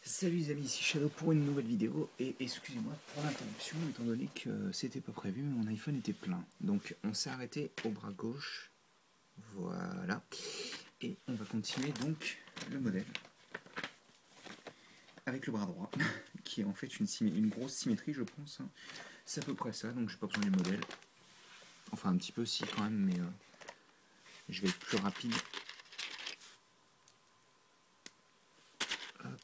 Salut les amis, ici Shadow pour une nouvelle vidéo et excusez-moi pour l'interruption étant donné que c'était pas prévu mais mon iPhone était plein. Donc on s'est arrêté au bras gauche, voilà, et on va continuer donc le modèle avec le bras droit qui est en fait une grosse symétrie je pense, hein. C'est à peu près ça, donc j'ai pas besoin du modèle, enfin un petit peu si quand même mais je vais être plus rapide. Hop.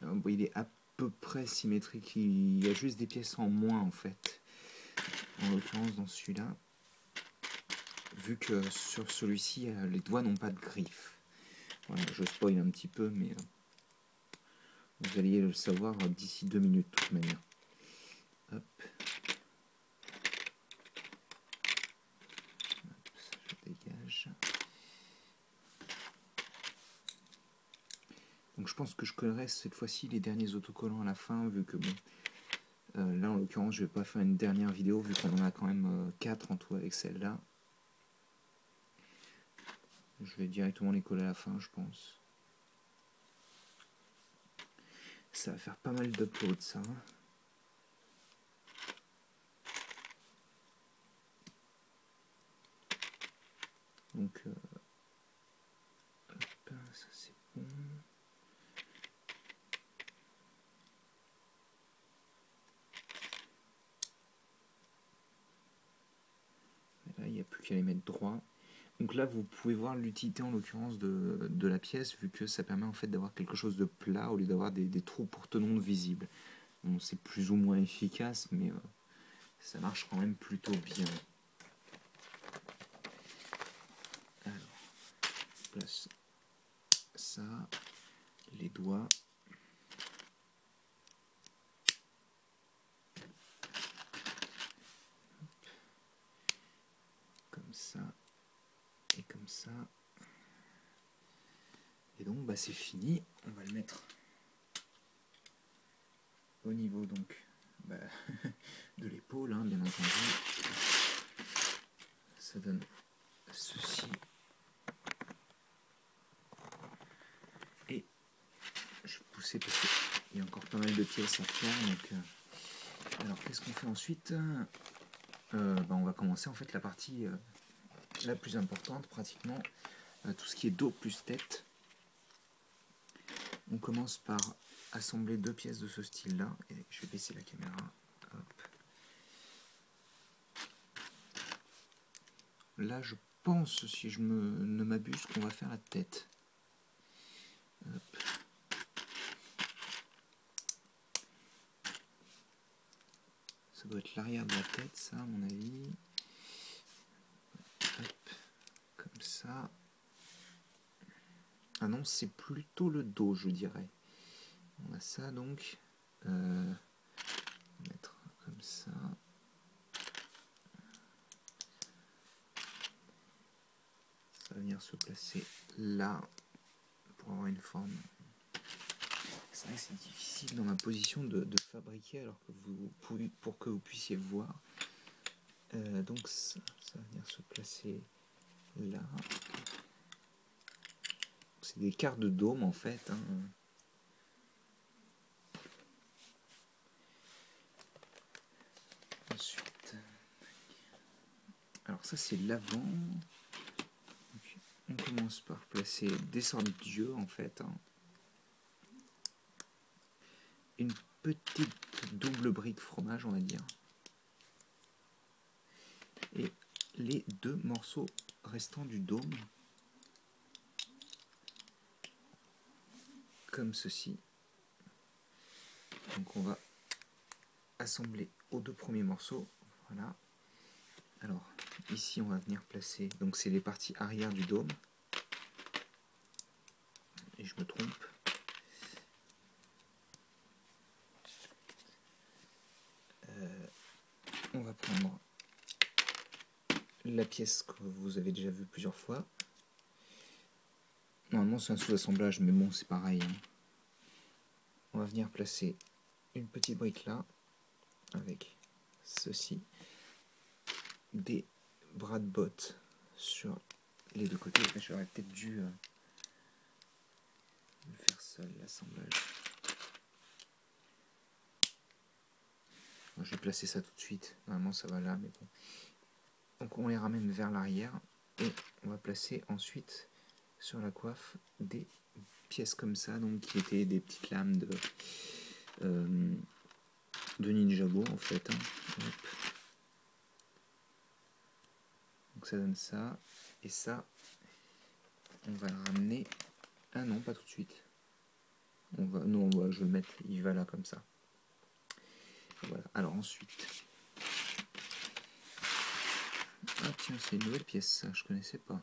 Alors, bon, il est à peu près symétrique, il y a juste des pièces en moins en fait, en l'occurrence dans celui-là, vu que sur celui-ci les doigts n'ont pas de griffes. Voilà, je spoil un petit peu, mais vous alliez le savoir d'ici 2 minutes de toute manière. Hop. Hop, ça je dégage. Donc je pense que je collerai cette fois-ci les derniers autocollants à la fin, vu que bon, là en l'occurrence je vais pas faire une dernière vidéo, vu qu'on en a quand même 4 en tout avec celle-là. Je vais directement les coller à la fin, je pense. Ça va faire pas mal d'upload ça. Donc, hop, ça c'est bon. Et là, il n'y a plus qu'à les mettre droit. Donc là, vous pouvez voir l'utilité en l'occurrence de la pièce, vu que ça permet en fait d'avoir quelque chose de plat au lieu d'avoir des trous pour tenons visibles. Bon, c'est plus ou moins efficace, mais ça marche quand même plutôt bien. Alors, je place ça, les doigts. Comme ça, et comme ça. Et donc, bah, c'est fini. On va le mettre au niveau donc bah, de l'épaule, hein, bien entendu. Ça donne ceci. Et je vais pousser parce qu'il y a encore pas mal de pièces à faire. Donc, alors, qu'est-ce qu'on fait ensuite? Bah, on va commencer en fait la partie la plus importante, pratiquement tout ce qui est dos plus tête. On commence par assembler 2 pièces de ce style-là. Et je vais baisser la caméra. Hop. Là, je pense, si je ne m'abuse, qu'on va faire la tête. Hop. Ça doit être l'arrière de la tête, ça, à mon avis. Hop. Comme ça. Ah non, c'est plutôt le dos, je dirais. On a ça, donc. Mettre comme ça. Ça va venir se placer là pour avoir une forme. C'est vrai que c'est difficile dans ma position de fabriquer alors que pour que vous puissiez voir. Donc ça va venir se placer là. C'est des quarts de dôme en fait, hein. Ensuite, alors ça c'est l'avant. On commence par placer des sortes d'yeux en fait, hein. Une petite double brie de fromage on va dire. Et les 2 morceaux restants du dôme. Comme ceci. Donc on va assembler aux 2 premiers morceaux. Voilà. Alors ici on va venir placer, donc c'est les parties arrière du dôme. Et je me trompe. On va prendre la pièce que vous avez déjà vue plusieurs fois. Normalement c'est un sous-assemblage, mais bon c'est pareil, hein. On va venir placer une petite brique là, avec ceci, des bras de bottes sur les deux côtés. J'aurais peut-être dû le faire seul, l'assemblage. Je vais placer ça tout de suite. Normalement, ça va là, mais bon. Donc, on les ramène vers l'arrière et on va placer ensuite sur la coiffe des pièces comme ça, donc qui étaient des petites lames de Ninjago en fait. Hein. Donc ça donne ça, et ça, on va le ramener. Ah non, pas tout de suite. Non, je vais le mettre, il va là comme ça. Voilà. Alors ensuite, ah tiens, c'est une nouvelle pièce, ça, je connaissais pas.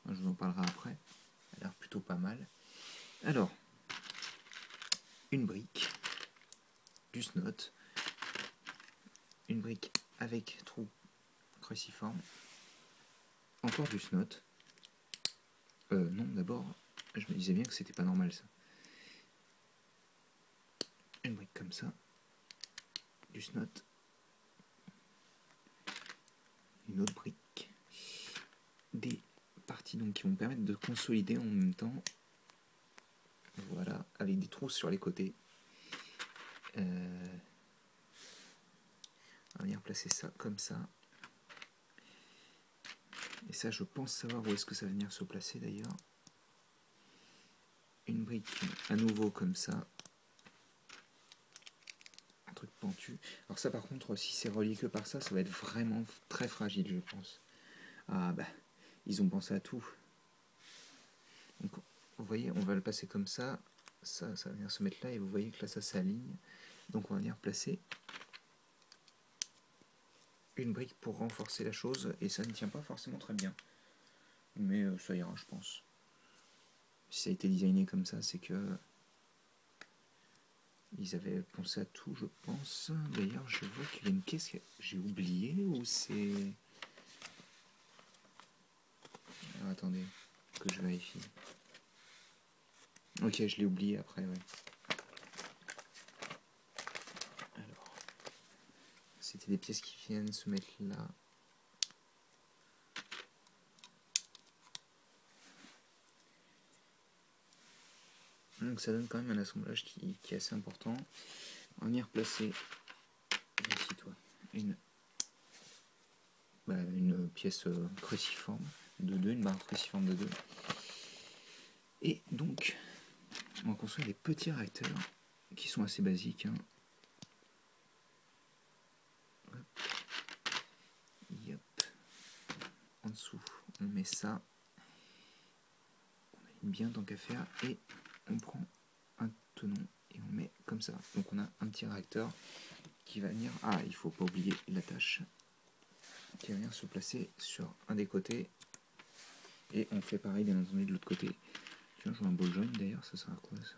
Je vous en parlerai après. Elle a l'air plutôt pas mal. Alors, une brique, du snot, une brique avec trou cruciforme, encore du snot. Non, d'abord, je me disais bien que c'était pas normal ça. Une brique comme ça, du snot, une autre brique, des parties donc qui vont permettre de consolider en même temps. Voilà, avec des trous sur les côtés. On va venir placer ça comme ça. Et ça, je pense savoir où est-ce que ça va venir se placer d'ailleurs. Une brique à nouveau comme ça. Un truc pentu. Alors ça par contre, si c'est relié que par ça, ça va être vraiment très fragile, je pense. Ah bah, ils ont pensé à tout. Donc, vous voyez, on va le passer comme ça. Ça va venir se mettre là et vous voyez que là, ça s'aligne. Donc on va venir placer une brique pour renforcer la chose. Et ça ne tient pas forcément très bien. Mais ça ira, je pense. Si ça a été designé comme ça, c'est que ils avaient pensé à tout, je pense. D'ailleurs, je vois qu'il y a une pièce que j'ai oubliée ou c'est... Alors, attendez, que je vérifie. Ok, je l'ai oublié après, ouais. Alors, c'était des pièces qui viennent se mettre là. Donc ça donne quand même un assemblage qui est assez important. On va venir placer ici, toi, une pièce cruciforme de 2, une barre cruciforme de 2. Et donc, on va construire des petits réacteurs qui sont assez basiques. Hein. Hop. Yep. En dessous, on met ça. On aligne bien tant qu'à faire. Et on prend un tenon et on met comme ça. Donc on a un petit réacteur qui va venir... Ah, il faut pas oublier l'attache. Qui va venir se placer sur un des côtés. Et on fait pareil bien entendu de l'autre côté. Tiens, je vois un ball joint d'ailleurs, ça sert à quoi ça?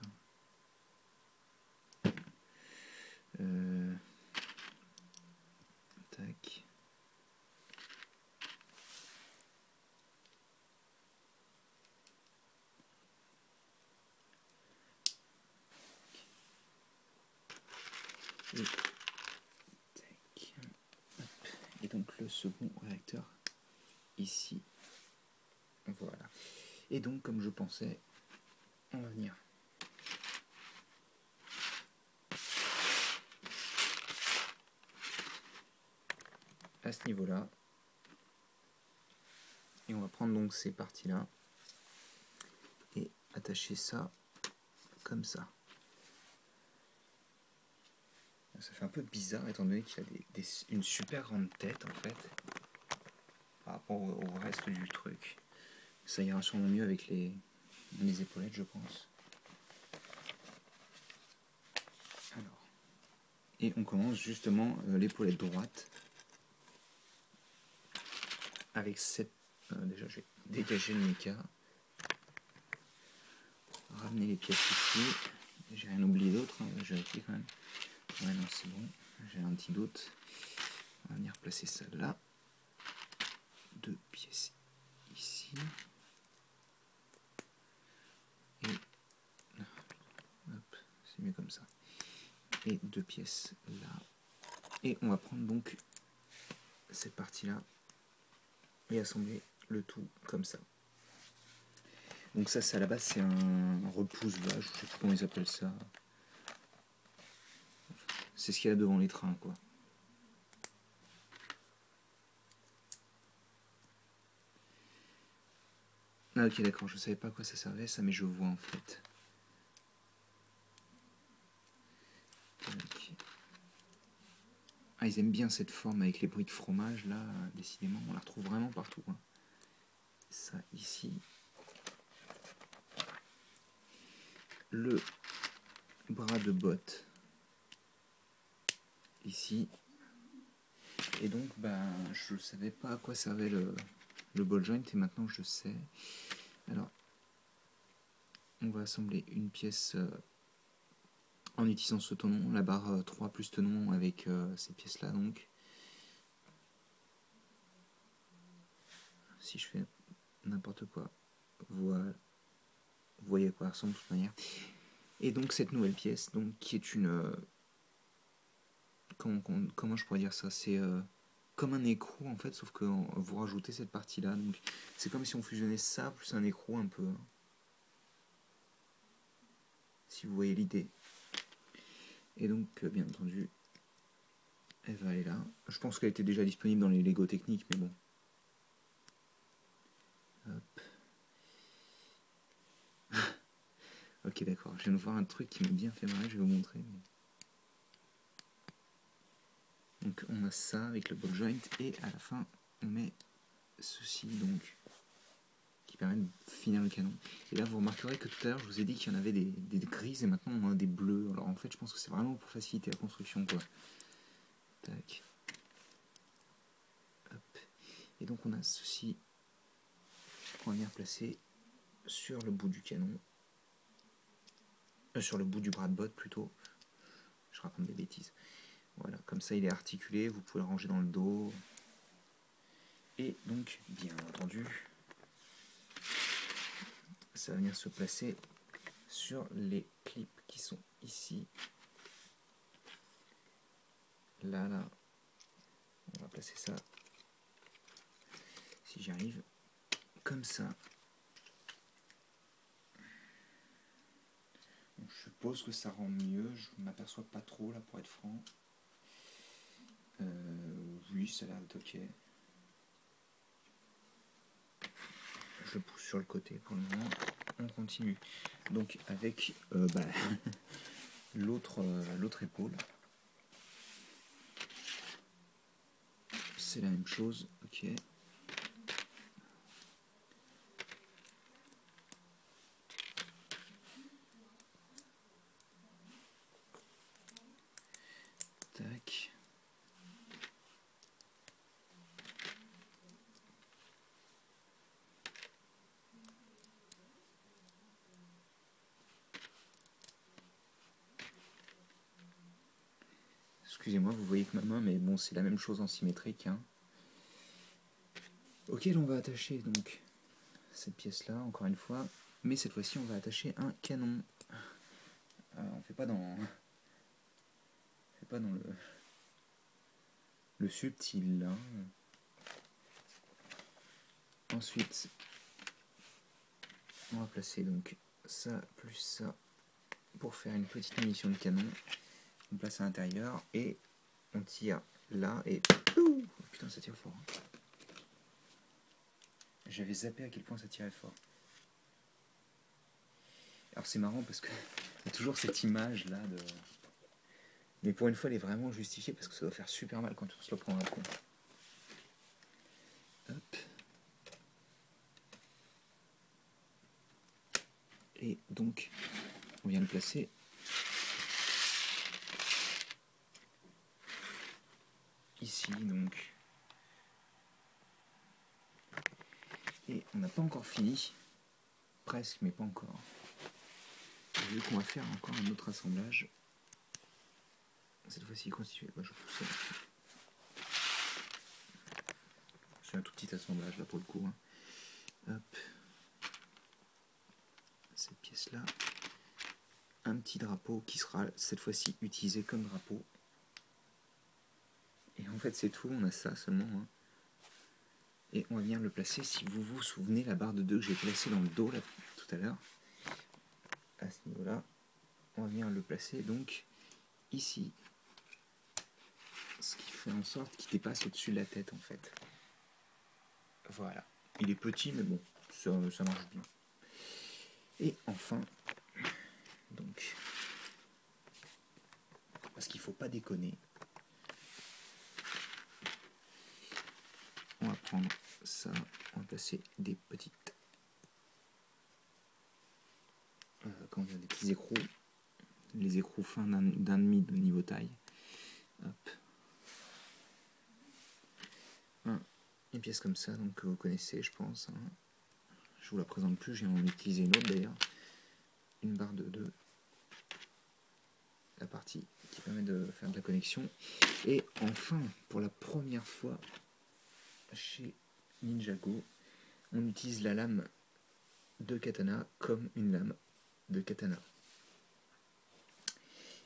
Tac. Et, tac. Et donc le second réacteur ici. Voilà. Et donc comme je pensais, on va venir à ce niveau-là. Et on va prendre donc ces parties-là et attacher ça comme ça. Ça fait un peu bizarre étant donné qu'il a une super grande tête en fait par rapport au reste du truc. Ça ira sûrement mieux avec les épaulettes, je pense. Alors, et on commence justement l'épaulette droite avec cette... déjà, je vais dégager le méca. Ramener les pièces ici. J'ai rien oublié d'autre, hein, je vérifie quand même. Ouais, non, c'est bon. J'ai un petit doute. On va venir placer ça là. 2 pièces ici. Et... hop, c'est mieux comme ça. Et 2 pièces là. Et on va prendre donc cette partie-là et assembler le tout comme ça. Donc ça, à la base, c'est un repousse-vache, je sais plus comment ils appellent ça. C'est ce qu'il y a devant les trains, quoi. Ah ok, d'accord, je savais pas à quoi ça servait ça, mais je vois en fait. Okay. Ah, ils aiment bien cette forme avec les briques fromage, là, décidément, on la retrouve vraiment partout. Hein. Ça, ici. Le bras de botte, ici. Et donc, ben, je ne savais pas à quoi servait le ball joint, et maintenant je sais. Alors, on va assembler une pièce en utilisant ce tenon, la barre 3 plus tenon avec ces pièces-là, donc. Si je fais n'importe quoi, voilà. Vous voyez à quoi elle ressemble de toute manière. Et donc cette nouvelle pièce, donc qui est une... comment je pourrais dire ça? C'est comme un écrou en fait, sauf que vous rajoutez cette partie-là. Donc c'est comme si on fusionnait ça plus un écrou un peu. Si vous voyez l'idée. Et donc bien entendu, elle va aller là. Je pense qu'elle était déjà disponible dans les Lego techniques, mais bon. Hop. Ok, d'accord. Je viens de voir un truc qui m'a bien fait marrer, je vais vous montrer. Donc on a ça avec le ball joint et à la fin on met ceci donc qui permet de finir le canon. Et là vous remarquerez que tout à l'heure je vous ai dit qu'il y en avait des grises et maintenant on a des bleus. Alors en fait je pense que c'est vraiment pour faciliter la construction quoi. Tac. Hop. Et donc on a ceci qu'on va venir placer sur le bout du canon. Sur le bout du bras de botte plutôt. Je raconte des bêtises. Voilà, comme ça il est articulé, vous pouvez le ranger dans le dos. Et donc, bien entendu, ça va venir se placer sur les clips qui sont ici. Là, on va placer ça, si j'y arrive, comme ça. Donc, je suppose que ça rend mieux, je ne m'aperçois pas trop là pour être franc. Oui, ça a l'air d'être ok. Je pousse sur le côté pour le moment. On continue. Donc avec l'autre épaule. C'est la même chose, ok. Tac. Excusez-moi, vous voyez que ma main, mais bon, c'est la même chose en symétrique. Hein. Ok, on va attacher donc cette pièce-là, encore une fois. Mais cette fois-ci, on va attacher un canon. On fait pas dans le subtil, là. Ensuite, on va placer donc ça plus ça pour faire une petite munition de canon. On place à l'intérieur et on tire là et... Oh, putain, ça tire fort. J'avais zappé à quel point ça tirait fort. Alors c'est marrant parce que il y a toujours cette image là de... Mais pour une fois elle est vraiment justifiée parce que ça doit faire super mal quand on se le prend après. Hop. Et donc on vient le placer ici donc. Et on n'a pas encore fini. Presque mais pas encore. Vu qu'on va faire encore un autre assemblage. Cette fois-ci constitué. Je pousse. C'est un tout petit assemblage là pour le coup. Hein. Hop. Cette pièce là. Un petit drapeau qui sera cette fois-ci utilisé comme drapeau. En fait, c'est tout, on a ça seulement. Hein. Et on va venir le placer, si vous vous souvenez, la barre de 2 que j'ai placée dans le dos là, tout à l'heure. À ce niveau-là, on va venir le placer donc ici. Ce qui fait en sorte qu'il dépasse au-dessus de la tête en fait. Voilà. Il est petit mais bon, ça marche bien. Et enfin, donc, parce qu'il ne faut pas déconner, on va prendre ça, on va placer des petites, comment dire, des petits écrous, les écrous fins d'un demi de niveau taille. Hop. Une pièce comme ça, donc que vous connaissez, je pense. Hein. Je vous la présente plus, j'ai en utilisé une autre d'ailleurs. Une barre de 2. La partie qui permet de faire de la connexion. Et enfin, pour la première fois chez Ninjago, on utilise la lame de katana comme une lame de katana.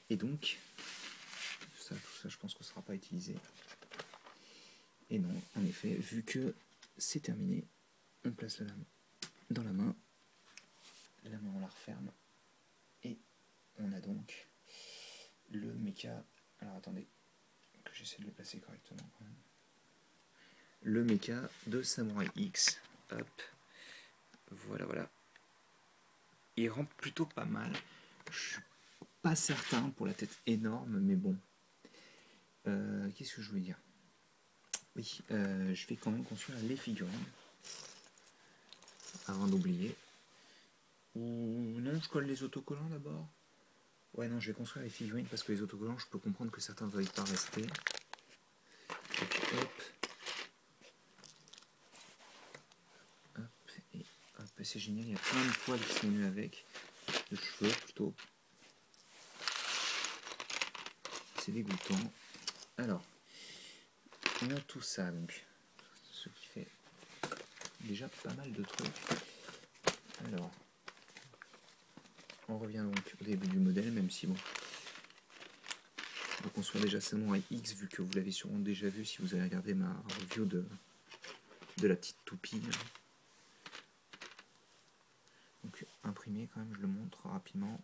Et donc, tout ça je pense que ce ne sera pas utilisé. Et non, en effet, vu que c'est terminé, on place la lame dans la main on la referme, et on a donc le mecha. Alors attendez, que j'essaie de le placer correctement quand même. Le mecha de Samurai X. Hop. Voilà. Il rentre plutôt pas mal. Je suis pas certain pour la tête énorme, mais bon. Qu'est-ce que je voulais dire? Oui, je vais quand même construire les figurines. Avant d'oublier. Ou non, je colle les autocollants d'abord. Ouais, non, je vais construire les figurines parce que les autocollants, je peux comprendre que certains ne veuillent pas rester. Donc, hop. Et hop, c'est génial, il y a plein de poils qui sont venus avec. De cheveux plutôt. C'est dégoûtant. Alors, on a tout ça donc. Ce qui fait déjà pas mal de trucs. Alors, on revient donc au début du modèle, même si bon. On va construire déjà Samurai X, vu que vous l'avez sûrement déjà vu si vous avez regardé ma review de la petite toupie. Donc imprimé quand même, je le montre rapidement.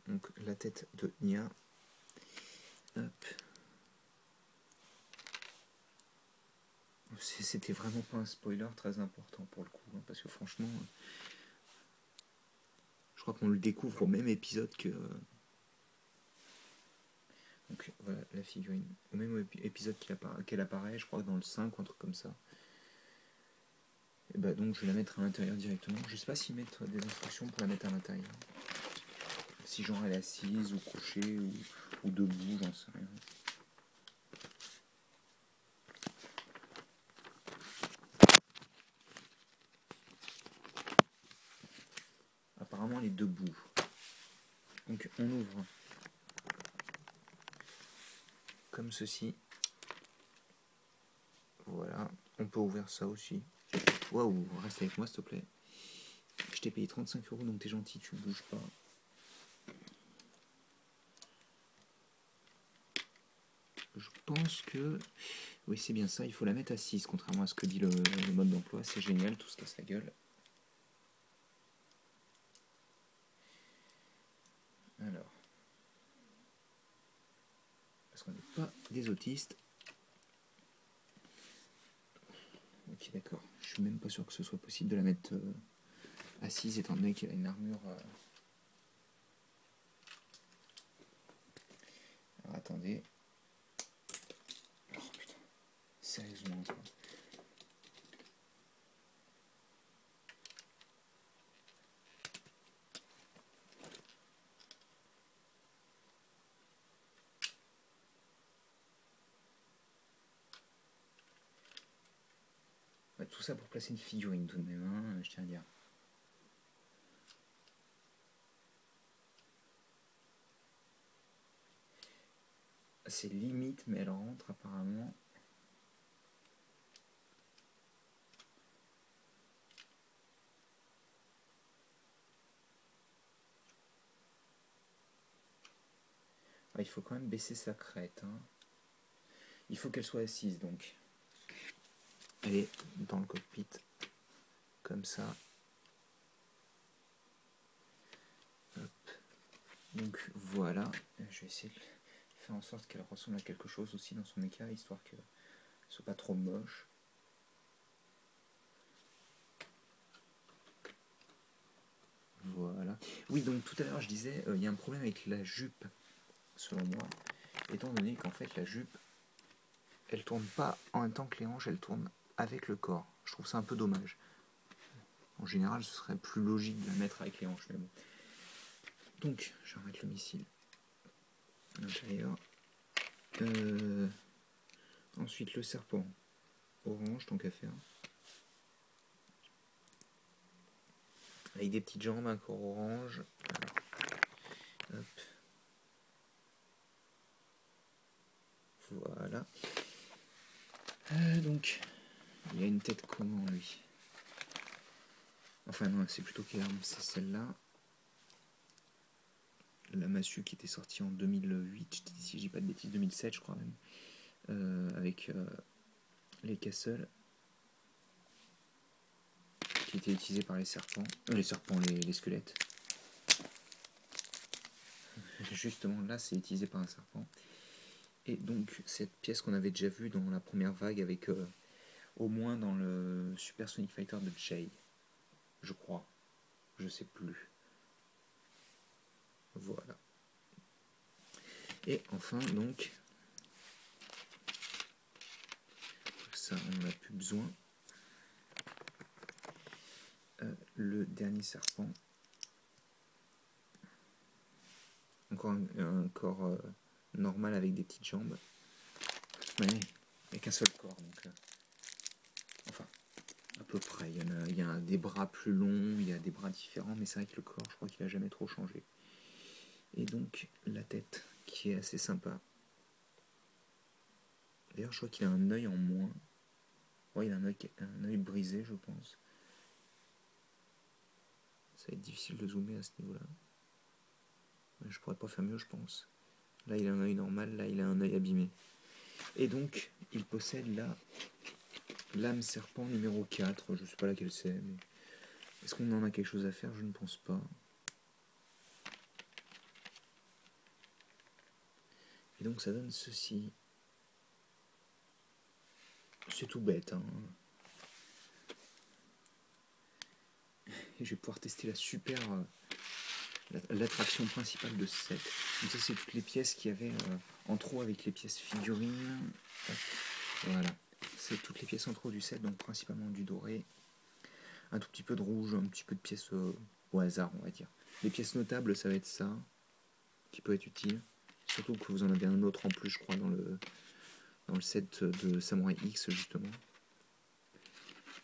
Donc la tête de Nya. Hop. C'était vraiment pas un spoiler très important pour le coup, hein, parce que franchement, je crois qu'on le découvre au même épisode que... Donc voilà la figurine, au même épisode qu'elle apparaît, je crois dans le 5 ou un truc comme ça. Et bah donc je vais la mettre à l'intérieur directement. Je sais pas s'ils mettent des instructions pour la mettre à l'intérieur. Si genre elle est assise ou couchée ou debout, j'en sais rien. Apparemment elle est debout. Donc on ouvre comme ceci. Voilà, on peut ouvrir ça aussi. Waouh, reste avec moi s'il te plaît. Je t'ai payé 35 € donc t'es gentil, tu bouges pas. Je pense que... Oui, c'est bien ça, il faut la mettre assise, contrairement à ce que dit le mode d'emploi. C'est génial, tout se casse la gueule. Alors... Parce qu'on n'est pas des autistes. Ok, d'accord. Je suis même pas sûr que ce soit possible de la mettre assise, étant donné qu'elle a une armure... Alors, attendez... Oh putain, sérieusement... Tout ça pour placer une figurine tout de même, hein, je tiens à dire. C'est limite, mais elle rentre apparemment. il faut quand même baisser sa crête. Hein. Il faut qu'elle soit assise, donc. Elle est dans le cockpit, comme ça. Hop. Donc voilà, je vais essayer de faire en sorte qu'elle ressemble à quelque chose aussi dans son écart, histoire qu'elle ne soit pas trop moche. Voilà. Oui, donc tout à l'heure je disais, il y a un problème avec la jupe, selon moi, étant donné qu'en fait la jupe, elle tourne pas en même temps que les hanches, elle tourne avec le corps. Je trouve ça un peu dommage. En général, ce serait plus logique de la mettre avec les hanches, mais bon. Donc, je vais remettre le missile à l'intérieur. Ensuite, le serpent orange, tant qu'à faire. Avec des petites jambes, un corps orange. Hop. Voilà. Donc, il a une tête comment, lui? Enfin, non, c'est plutôt quelle arme? C'est celle-là. La massue qui était sortie en 2008, si je dis pas de bêtises, 2007, je crois même. Avec les castles. Qui était utilisé par les serpents. Les squelettes. Justement, là, c'est utilisé par un serpent. Et donc, cette pièce qu'on avait déjà vue dans la première vague avec, au moins dans le Super Sonic Fighter de Jay, je crois. Je sais plus. Voilà. Et enfin, donc, ça, on n'en a plus besoin. Le dernier serpent. Encore un corps normal avec des petites jambes. Mais avec un seul corps. Donc, enfin, à peu près. Il y a des bras plus longs, il y a des bras différents, mais c'est vrai que le corps, je crois qu'il n'a jamais trop changé. Et donc, la tête, qui est assez sympa. D'ailleurs, je crois qu'il a un œil en moins. Ouais, il a un œil brisé, je pense. Ça va être difficile de zoomer à ce niveau-là. Je pourrais pas faire mieux, je pense. Là, il a un œil normal, là, il a un œil abîmé. Et donc, il possède là l'âme serpent numéro 4. Je sais pas laquelle c'est, mais... Est-ce qu'on en a quelque chose à faire? Je ne pense pas. Et donc, ça donne ceci. C'est tout bête, hein. Et je vais pouvoir tester la super... l'attraction principale de ce set. Donc ça, c'est toutes les pièces qu'il y avait en trop avec les pièces figurines. Voilà. C'est toutes les pièces en trop du set, donc principalement du doré. Un tout petit peu de rouge, un petit peu de pièces au hasard, on va dire. Les pièces notables, ça va être ça, qui peut être utile. Surtout que vous en avez un autre en plus, je crois, dans le set de Samurai X, justement.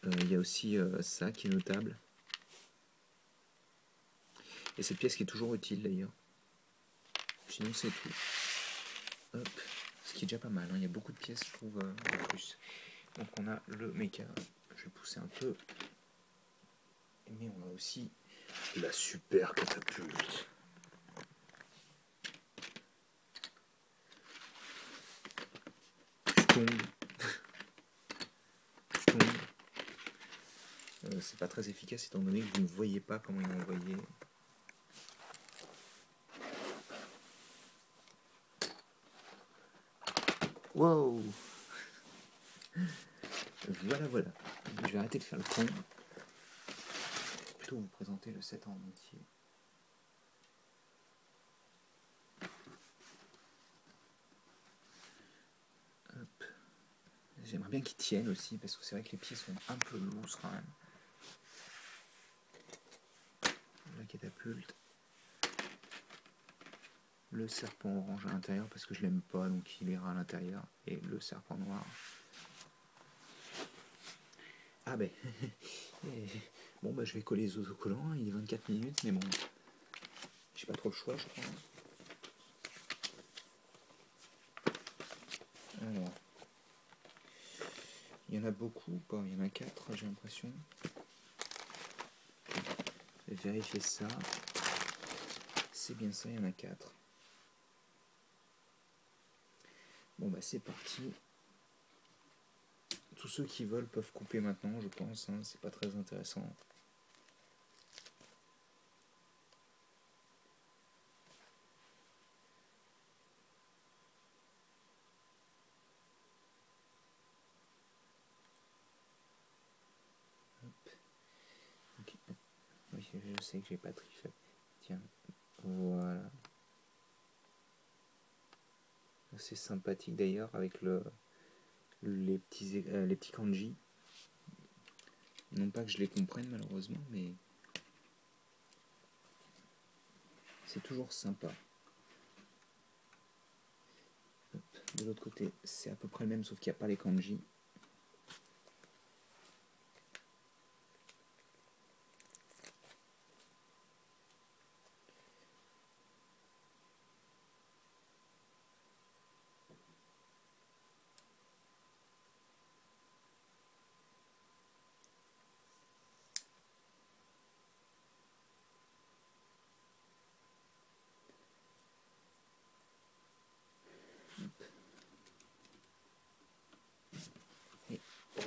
Il y a aussi ça qui est notable. Et cette pièce qui est toujours utile, d'ailleurs. Sinon, c'est tout. Hop. Ce qui est déjà pas mal, hein. Il y a beaucoup de pièces, je trouve, en plus. Donc on a le mecha. Je vais pousser un peu. Mais on a aussi la super catapulte. Je tombe. Je tombe. C'est pas très efficace étant donné que vous ne voyez pas comment il est envoyé. Wow! Voilà. Je vais arrêter de faire le con. Plutôt vous présenter le set en entier. Hop. J'aimerais bien qu'ils tiennent aussi, parce que c'est vrai que les pieds sont un peu lourds quand même. La catapulte. Le serpent orange à l'intérieur, parce que je l'aime pas, donc il ira à l'intérieur. Et le serpent noir. Ah ben, bon bah je vais coller les autocollants, il est 24 minutes, mais bon, j'ai pas trop le choix, je crois. Alors, il y en a beaucoup ou pas? Il y en a 4, j'ai l'impression. Je vais vérifier ça. C'est bien ça, il y en a 4. Bon bah c'est parti. Tous ceux qui veulent peuvent couper maintenant, je pense, hein, c'est pas très intéressant. Okay. Oui, je sais que j'ai pas triché. Tiens, voilà. C'est sympathique d'ailleurs avec les petits kanji. Non pas que je les comprenne malheureusement, mais c'est toujours sympa. Hop. De l'autre côté, c'est à peu près le même, sauf qu'il n'y a pas les kanji.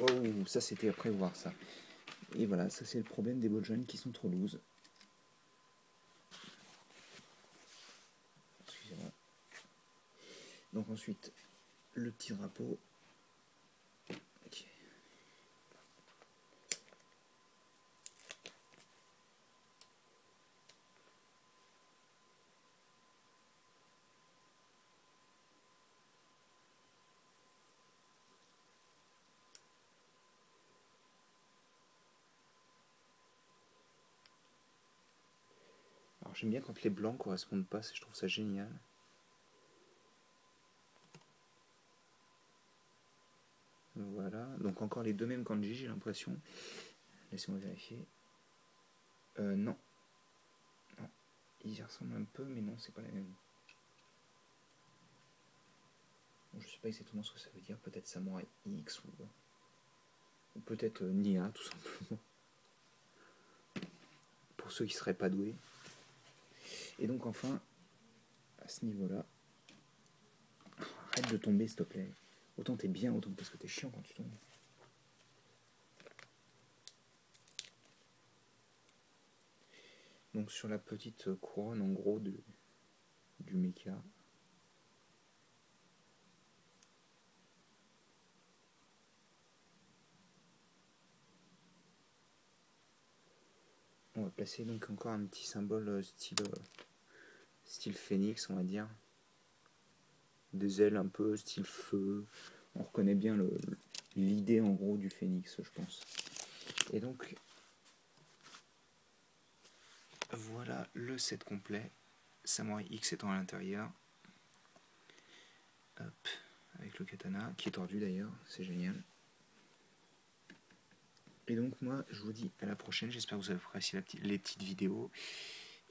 Oh, ça c'était à prévoir ça. Et voilà, ça c'est le problème des Bojang qui sont trop loose. Excusez-moi. Donc ensuite, le petit drapeau. Okay. Alors j'aime bien quand les blancs correspondent pas, je trouve ça génial. Voilà, donc encore les deux mêmes kanji, j'ai l'impression. Laissez-moi vérifier. Non. Non. Ils y ressemblent un peu, mais non, c'est pas la même. Bon, je sais pas exactement ce que ça veut dire, peut-être Samurai X ou peut-être Nia, tout simplement. Pour ceux qui seraient pas doués. Et donc enfin, à ce niveau-là, arrête de tomber s'il te plaît. Autant t'es bien, autant parce que t'es chiant quand tu tombes. Donc sur la petite couronne en gros du mecha. On va placer donc encore un petit symbole style phénix, on va dire. Des ailes un peu style feu. On reconnaît bien l'idée en gros du phénix, je pense. Et donc, voilà le set complet. Samurai X étant à l'intérieur. Hop, avec le katana, qui est tordu d'ailleurs, c'est génial. Et donc moi, je vous dis à la prochaine, j'espère que vous avez apprécié les petites vidéos.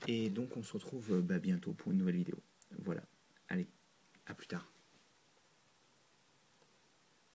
Et donc on se retrouve bientôt pour une nouvelle vidéo. Voilà, allez, à plus tard.